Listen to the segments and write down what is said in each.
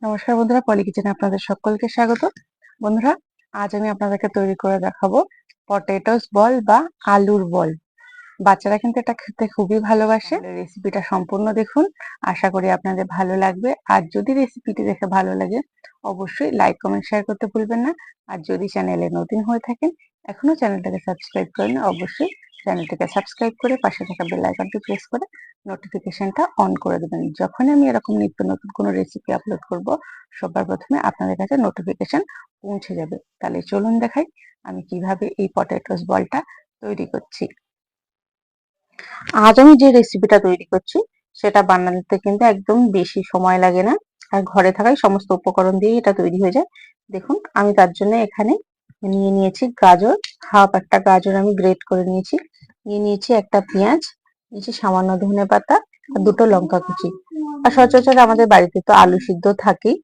নমস্কার বন্ধুরা, পলি কিচেনে আপনাদের সকলকে স্বাগত। বন্ধুরা, আজ আমি আপনাদেরকে তৈরি করে দেখাবো পটেটোস বল বা আলুর বল। বাচ্চারা কিন্তু এটা খেতে খুবই ভালোবাসে। রেসিপিটা সম্পূর্ণ দেখুন, আশা করি আপনাদের ভালো লাগবে। আর যদি রেসিপিটি দেখে ভালো লাগে, অবশ্যই লাইক, কমেন্ট, শেয়ার করতে ভুলবেন না। আর যদি চ্যানেলে নতুন হয়ে থাকেন, এখনো চ্যানেলটাকে সাবস্ক্রাইব করেন, অবশ্যই চ্যানেলটিকে সাবস্ক্রাইব করে পাশে থাকা বেল আইকনটি প্রেস করে নোটিফিকেশনটা অন করে দেবেন। যখন আমি এরকম নিত্য নতুন কোনো রেসিপি আপলোড করব, সবার প্রথমে আপনাদের কাছে নোটিফিকেশন পৌঁছে যাবে। তাহলে চলুন দেখাই আমি কিভাবে এই পটেটোস বলটা তৈরি করছি। আজ আমি যে রেসিপিটা তৈরি করছি সেটা বানাতে কিন্তু একদম বেশি সময় লাগে না, আর ঘরে থাকাই সমস্ত উপকরণ দিয়ে এটা তৈরি হয়ে যায়। দেখুন, আমি তার জন্য এখানে নিয়ে নিয়েছি গাজর, হাফ একটা গাজর আমি গ্রেট করে নিয়েছি। নিয়ে নিয়েছি একটা পেঁয়াজ, নিয়েছি সামান্য ধনেপাতা আর দুটো লঙ্কা কুচি। আর সচরাচর আমাদের বাড়িতে তো আলু সিদ্ধ থাকেই।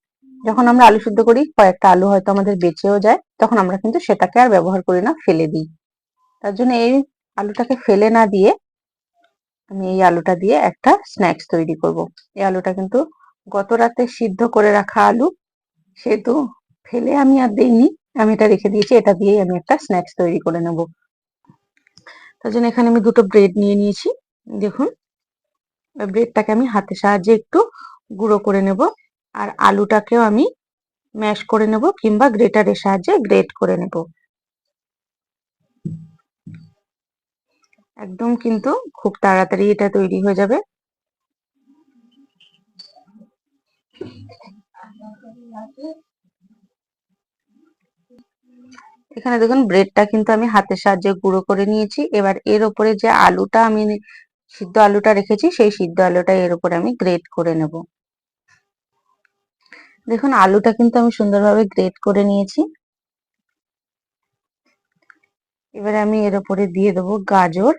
যখন আমরা আলু সিদ্ধ করি, কয়েকটা আলু হয়তো আমাদের বেঁচেও যায়, তখন আমরা কিন্তু সেটাকে আর ব্যবহার করি না, ফেলে দিই। তার জন্য এই আলুটাকে ফেলে না দিয়ে আমি এই আলুটা দিয়ে একটা স্ন্যাক্স তৈরি করব। এই আলুটা কিন্তু গত রাতে সিদ্ধ করে রাখা আলু, সেহেতু ফেলে আমি আর দেইনি, আমি এটা রেখে দিয়েছি। এটা দিয়েই আমি একটা স্ন্যাক্স তৈরি করে নেব। তার জন্য এখানে আমি দুটো ব্রেড নিয়ে নিয়েছি। দেখুন, ব্রেডটাকে আমি হাতের সাহায্যে একটু গুঁড়ো করে নেব। আর আলুটাকেও আমি ম্যাশ করে নেব কিংবা গ্রেটারের সাহায্যে গ্রেট করে নেব। একদম কিন্তু খুব তাড়াতাড়ি এটা তৈরি হয়ে যাবে। এখানে দেখুন, ব্রেডটা কিন্তু আমি হাতের সাহায্যে গুঁড়ো করে নিয়েছি। এবার এর উপরে যে আলুটা আমি সিদ্ধ আলুটা রেখেছি, সেই সিদ্ধ আলুটা এর উপরে আমি গ্রেট করে নেব। দেখুন, আলুটা কিন্তু আমি সুন্দরভাবে গ্রেট করে নিয়েছি। এবারে আমি এর উপরে দিয়ে দেবো গাজর।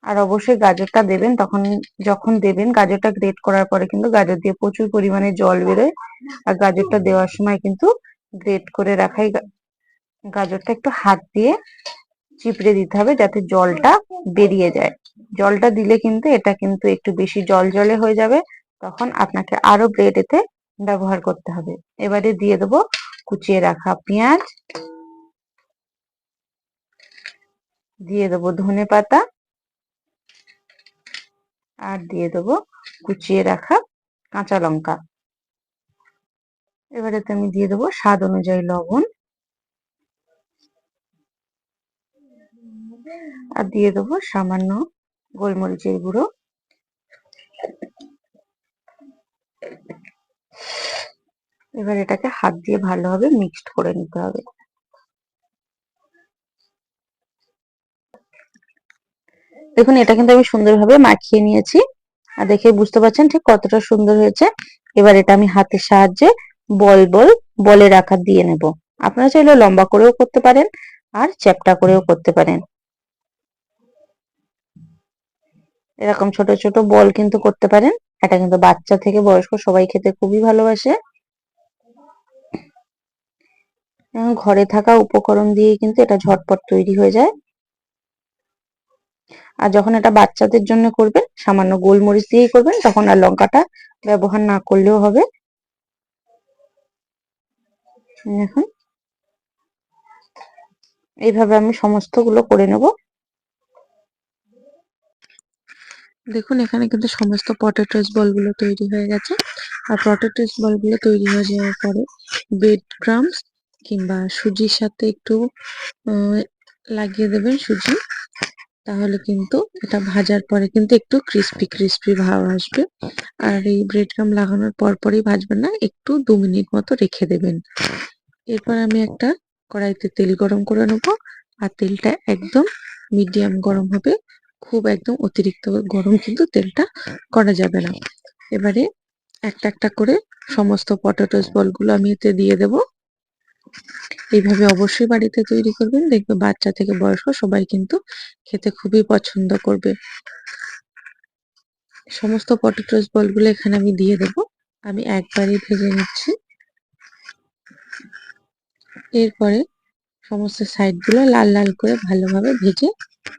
আর অবশ্যই গাজরটা দেবেন তখন, যখন দেবেন গাজরটা গ্রেট করার পরে কিন্তু গাজর দিয়ে প্রচুর পরিমাণে জল বেরোয়। আর গাজরটা দেওয়ার সময় কিন্তু গ্রেট করে রাখাই গাজরটা একটু হাত দিয়ে চিপড়ে দিতে হবে, যাতে জলটা বেরিয়ে যায়। জলটা দিলে কিন্তু এটা কিন্তু একটু বেশি জল জলে হয়ে যাবে, তখন আপনাকে আরো ব্রেড এতে ব্যবহার করতে হবে। এবারে দিয়ে দেবো কুচিয়ে রাখা পেঁয়াজ, দিয়ে দেবো ধনেপাতা, আর দিয়ে দেবো কুচিয়ে রাখা কাঁচা লঙ্কা। এবারেতে আমি দিয়ে দেবো স্বাদ অনুযায়ী লবণ, আর দিয়ে দেবো সামান্য গোলমরিচের গুঁড়ো। এবার এটাকে হাত দিয়ে ভালোভাবে মিক্সড করে নিতে হবে। দেখুন, এটা কিন্তু আমি সুন্দরভাবে মাখিয়ে নিয়েছি, আর দেখে বুঝতে পারছেন ঠিক কতটা সুন্দর হয়েছে। এবার এটা আমি হাতের সাহায্যে বল বল বলের আকার দিয়ে নেব। আপনারা চাইলে লম্বা করেও করতে পারেন, আর চ্যাপ্টা করেও করতে পারেন। এরকম ছোট ছোট বল কিন্তু করতে পারেন। এটা কিন্তু বাচ্চা থেকে বয়স্ক সবাই খেতে খুবই ভালোবাসে। ঘরে থাকা উপকরণ দিয়ে কিন্তু এটা ঝটপট তৈরি হয়ে যায়। আর যখন এটা বাচ্চাদের জন্য করবেন, সামান্য গোলমরিচ দিয়েই করবেন, তখন আর লঙ্কাটা ব্যবহার না করলেও হবে। এখন এইভাবে আমি সমস্তগুলো করে নেব। দেখুন, এখানে কিন্তু সমস্ত পটেটোস বলগুলো তৈরি হয়ে গেছে। আর পটেটোস বলগুলো তৈরি হয়ে যাওয়ার পরে ব্রেড ক্রাম্বস কিংবা সুজির সাথে একটু লাগিয়ে দেবেন সুজি, তাহলে কিন্তু এটা ভাজার পরে কিন্তু একটু ক্রিস্পি ক্রিস্পি ভাব আসবে। আর এই ব্রেড ক্রাম্ব লাগানোর পরই ভাজবেন না, একটু 2 মিনিট মতো রেখে দেবেন। এরপর আমি একটা কড়াইতে তেল গরম করে নেবো। আর তেলটা একদম মিডিয়াম গরম হবে, খুব একদম অতিরিক্ত গরম কিন্তু তেলটা করা যাবে না। এবারে একটা একটা করে সমস্ত পটেটোস বলগুলো আমি এতে দিয়ে দেব। এইভাবে অবশ্যই বাড়িতে তৈরি করবেন, দেখবে বাচ্চা থেকে বয়স্ক সবাই কিন্তু খেতে খুবই পছন্দ করবে। সমস্ত পটেটোস বলগুলো এখানে আমি দিয়ে দেব। আমি একবারই ভেজে নিচ্ছি। এরপরে সমস্ত সাইডগুলো লাল লাল করে ভালোভাবে ভেজে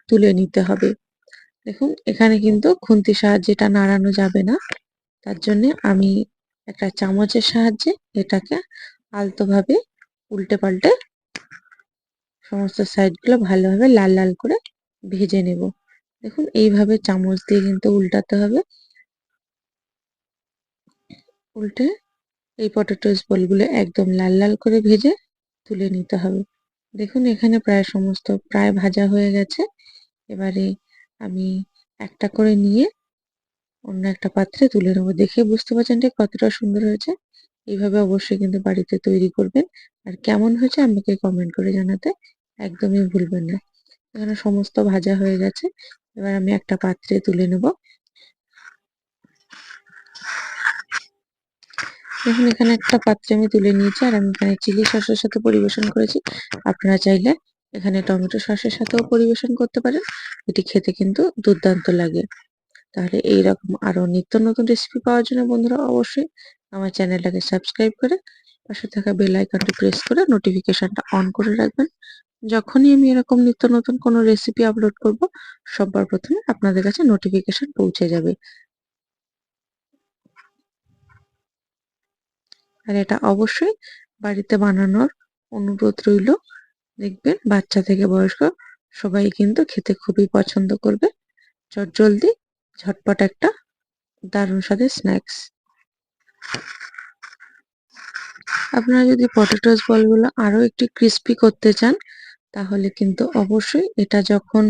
তুলে নিতে হবে। দেখুন, এখানে কিন্তু খুন্তির সাহায্যে এটা নাড়ানো যাবে না, তার জন্য আমি একটা চামচের সাহায্যে এটাকে আলতোভাবে উল্টে পাল্টে সমস্ত সাইডগুলো ভালোভাবে লাল লাল করে ভেজে নেব। দেখুন এইভাবে চামচ দিয়ে কিন্তু উল্টাতে হবে। উল্টে এই পটেটোস বলগুলো একদম লাল লাল করে ভেজে তুলে নিতে হবে। দেখুন এখানে প্রায় ভাজা হয়ে গেছে। এবারে আমি একটা করে নিয়ে অন্য একটা পাত্রে তুলে নেবো। দেখে বুঝতে পারছেন ঠিক কতটা সুন্দর হয়েছে। এইভাবে অবশ্যই কিন্তু বাড়িতে তৈরি করবেন। আর কেমন হয়েছে আমাকে কমেন্ট করে জানাতে একদমই ভুলবেন না। এখানে সমস্ত ভাজা হয়ে গেছে। এবার আমি একটা পাত্রে তুলে নেব। দেখুন এখানে একটা পাত্রে আমি তুলে নিয়েছি আর আমি এখানে চিলি সসের সাথে পরিবেশন করেছি। আপনারা চাইলে এখানে টমেটো সসের সাথেও পরিবেশন করতে পারেন। এটি খেতে কিন্তু দুর্দান্ত লাগে। তাহলে এইরকম আরো নিত্য নতুন রেসিপি পাওয়ার জন্য বন্ধুরা অবশ্যই আমার চ্যানেলটাকে সাবস্ক্রাইব করে পাশে থাকা বেল আইকনটি প্রেস করে নোটিফিকেশনটা অন করে রাখবেন। যখনই আমি এরকম নিত্য নতুন কোনো রেসিপি আপলোড করব সবার প্রথমে আপনাদের কাছে নোটিফিকেশন পৌঁছে যাবে। আর এটা অবশ্যই বাড়িতে বানানোর অনুরোধ রইল। দেখবেন বাচ্চা থেকে বয়স্ক সবাই কিন্তু খেতে খুবই পছন্দ করবে। চটজলদি ঝটপট একটা দারুণ স্বাদের স্ন্যাক্স। আপনারা যদি পটেটোস বলগুলো আরো একটু ক্রিস্পি করতে চান তাহলে কিন্তু অবশ্যই এটা যখন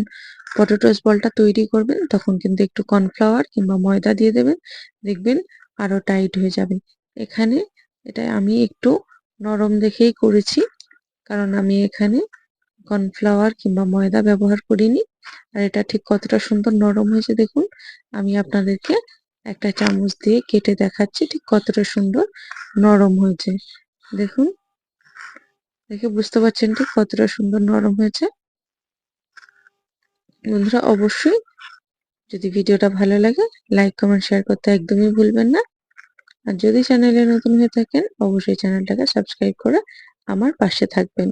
পটেটোস বলটা তৈরি করবেন তখন কিন্তু একটু কর্নফ্লাওয়ার কিংবা ময়দা দিয়ে দেবেন। দেখবেন আরো টাইট হয়ে যাবে। এখানে এটা আমি একটু নরম দেখেই করেছি, কারণ আমি এখানে কর্নফ্লাওয়ার কিংবা ময়দা ব্যবহার করিনি। আর এটা ঠিক কতটা সুন্দর নরম হয়েছে দেখুন। আমি আপনাদেরকে একটা চামচ দিয়ে কেটে দেখাচ্ছি ঠিক কতটা সুন্দর নরম হয়েছে। দেখুন, দেখে বুঝতে পারছেন ঠিক কতটা সুন্দর নরম হয়েছে। বন্ধুরা অবশ্যই যদি ভিডিওটা ভালো লাগে লাইক কমেন্ট শেয়ার করতে একদমই ভুলবেন না। আর যদি চ্যানেলে নতুন হয়ে থাকেন অবশ্যই চ্যানেলটাকে সাবস্ক্রাইব করে আমার পাশে থাকবেন।